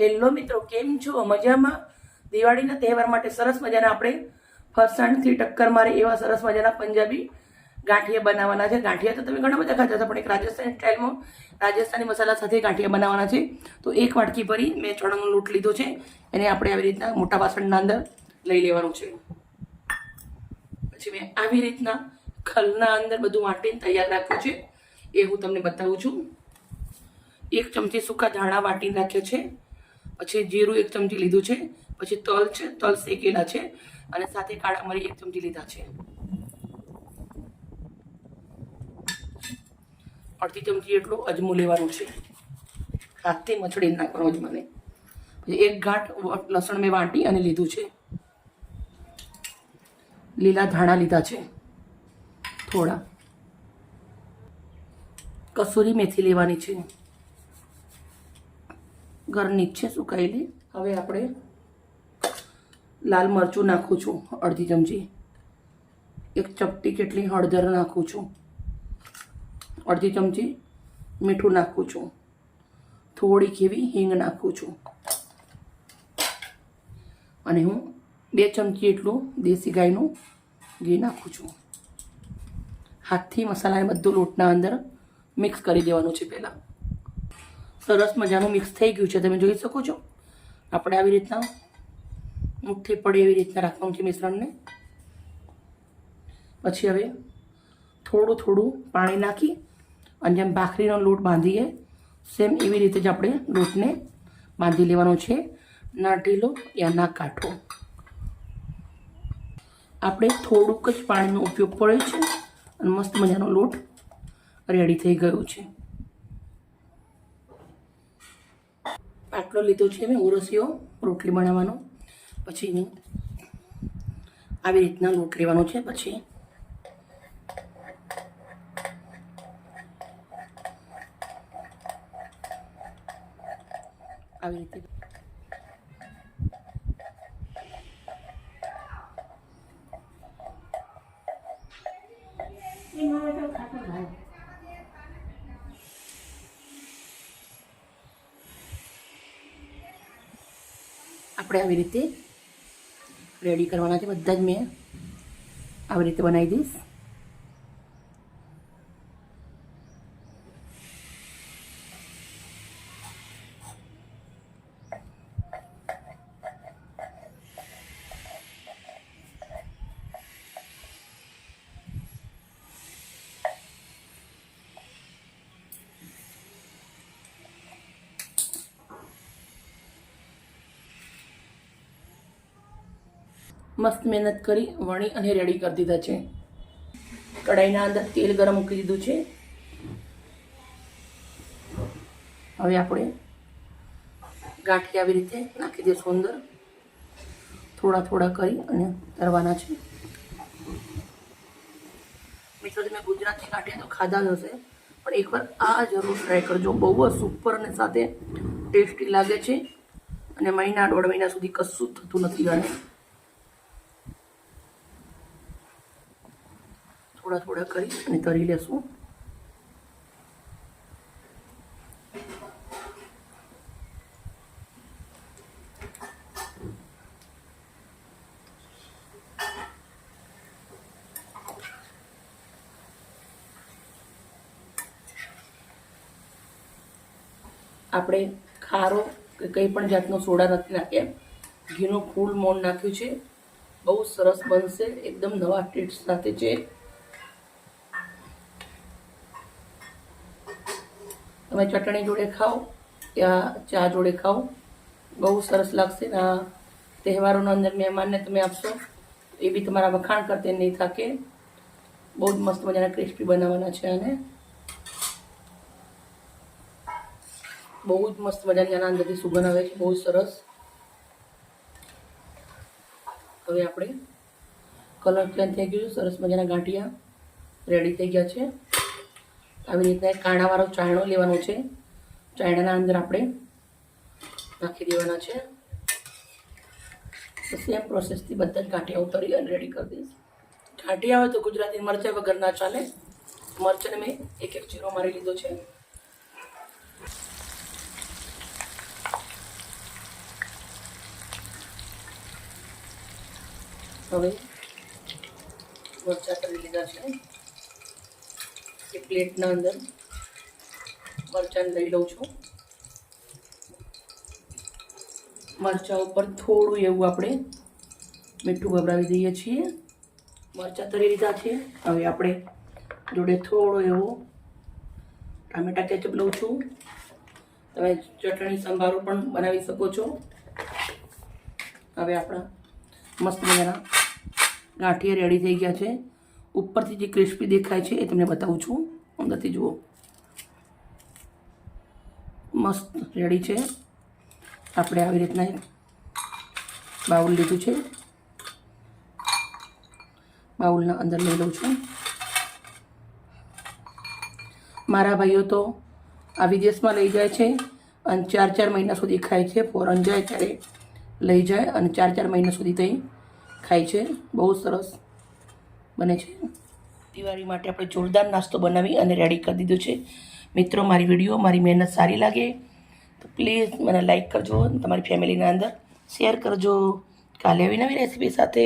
Hello મિત્રો, કેમ છો? મજામાં? દિવાળીના તહેવાર માટે સરસ મજાના આપણે ફરસાણથી ટક્કર મારે એવા સરસ મજાના પંજાબી ગાંઠિયા બનાવવાના છે. ગાંઠિયા તો તમે ઘણા બધા ખાતા હતા, પણ એક રાજસ્થાની સ્ટાઇલમાં રાજસ્થાની મસાલા સાથે ગાંઠિયા બનાવવાના છે. તો એક વાટકી ભરી મેં ચણાનો લોટ લીધો છે, એને આપણે આવી રીતના મોટા વાસણના અંદર લઈ લેવાનું છે. પછી મેં આવી રીતના ખલના અંદર બધું વાટીને તૈયાર રાખ્યું છે, એ હું તમને બતાવું છું. 1 ચમચી સૂકા ધાણા વાટીને રાખ્યો છે. પછી જીરું 1 ચમચી લીધું છે. પછી તલ છે, તલ શેકેલા છે, અને સાથે કાળા મરી 1 ચમચી લીધા છે. અડધી ચમચી એટલું અજમું લેવાનું છે, હાથથી મચડીને નાખવાનું અજમાને. પછી 1 ગાંઠ લસણ મેં વાટી અને લીધું છે. લીલા ધાણા લીધા છે થોડા. કસૂરી મેથી લેવાની છે, ઘરની જ છે સુકાયેલી. હવે આપણે લાલ મરચું નાખું છું અડધી ચમચી. 1 ચપટી જેટલી હળદર નાખું છું. અડધી ચમચી મીઠું નાખું છું. થોડીક એવી હિંગ નાખું છું. અને હું 2 ચમચી એટલું દેશી ગાયનું ઘી નાખું છું. હાથથી મસાલાને બધું લોટના અંદર મિક્સ કરી દેવાનું છે. પહેલાં સરસ મજાનું મિક્સ થઈ ગયું છે, તમે જોઈ શકો છો. આપણે આવી રીતના મુઠ્ઠી પડે એવી રીતના રાખવાનું છે મિશ્રણને. પછી હવે થોડું થોડું પાણી નાખી અને જેમ ભાખરીનો લોટ બાંધીએ સેમ એવી રીતે જ આપણે લોટને બાંધી લેવાનો છે, ના ઢીલો યા ના કાઠો. આપણે થોડુંક જ પાણીનો ઉપયોગ પડે છે અને મસ્ત મજાનો લોટ રેડી થઈ ગયો છે. આટલો લીધો છે મેં ઉરસિયો રોટલી બનાવવાનો. પછી આવી રીતના લોટ લેવાનો છે. પછી આવી રીતે આપણે આવી રીતે રેડી કરવાના છે. બધા જ મેં આવી રીતે બનાવી દઈશ. મસ્ત મહેનત કરી વણી અને રેડી કરી દીધા છે. કઢાઈના અંદર તેલ ગરમ મૂકી દીધું છે. હવે આપણે ગાંઠિયા આવી રીતે નાખી દઈશું અંદર. થોડા થોડા કરી અને તરવાના છે. મિત્રો, તમે ગુજરાતી ગાંઠિયા તો ખાધા જ હશે, પણ એકવાર આ જરૂર ટ્રાય કરજો. બહુ જ સુપર અને સાથે ટેસ્ટી લાગે છે. અને મહિના 1.5 મહિના સુધી કશું જ થતું નથી આને. થોડા થોડા કરી અને તરી લેશું. આપણે ખારો કે કંઈ પણ જાતનો સોડા નથી નાખ્યા, ઘીનું ફૂલ મોણ નાખ્યું છે. બહુ સરસ બનશે, એકદમ નવા ટેસ્ટ સાથે છે. તમે ચટણી જોડે ખાઓ યા ચા જોડે ખાઓ, બહુ સરસ લાગશે. આ તહેવારોના અંદર મહેમાનને તમે આપશો એ બી તમારા વખાણ કરતે નહીં થાકે. બહુ જ મસ્ત મજાના ક્રિસ્પી બનાવવાના છે આને. બહુ જ મસ્ત મજાની આના અંદરથી સુગંધ આવે છે, બહુ સરસ. હવે આપણે કલર ચેન્જ થઈ ગયું, સરસ મજાના ગાંઠિયા રેડી થઈ ગયા છે. આવી રીતના એક કાણાવાળો ચાયણો લેવાનો છે. ચાયણાના અંદર આપણે નાખી દેવાના છે. સેમ પ્રોસેસથી બધા જ ગાંઠિયા ઉતરી અને રેડી કરી દઈશ. ગાંઠિયા હોય તો ગુજરાતી મરચાં વગર ના ચાલે. મરચાંને મેં 1 ચીરો મારી લીધો છે. હવે મરચાં કરી લીધા છે એ પ્લેટના અંદર મરચાં લઈ લઉં છું. મરચાં ઉપર થોડું એવું આપણે મીઠું ભભરાવી દઈએ છીએ. મરચાં તળી લીધા છે. હવે આપણે જોડે થોડો એવો ટામેટા કેચઅપ લઉં છું. તમે ચટણી સંભારો પણ બનાવી શકો છો. હવે આપણા મસ્ત મજાના ગાંઠિયા રેડી થઈ ગયા છે. ઉપરથી જે ક્રિસ્પી દેખાય છે એ તમને બતાવું છું. અંદરથી જુઓ, મસ્ત રેડી છે. આપણે આવી રીતના એક બાઉલ લીધું છે. બાઉલના અંદર લઈ લઉં છું. મારા ભાઈઓ તો આ વિદેશમાં લઈ જાય છે અને 4-4 મહિના સુધી ખાય છે. ફોરન જાય ત્યારે લઈ જાય અને 4-4 મહિના સુધી ત્યાં ખાય છે. બહુ સરસ બને છે. દિવાળી માટે આપણે જોરદાર નાસ્તો બનાવી અને રેડી કરી દીધો છે. મિત્રો, મારી વિડીયો, મારી મહેનત સારી લાગે તો પ્લીઝ મને લાઈક કરજો, તમારી ફેમિલીના અંદર શેર કરજો. કાલે આવી નવી રેસીપી સાથે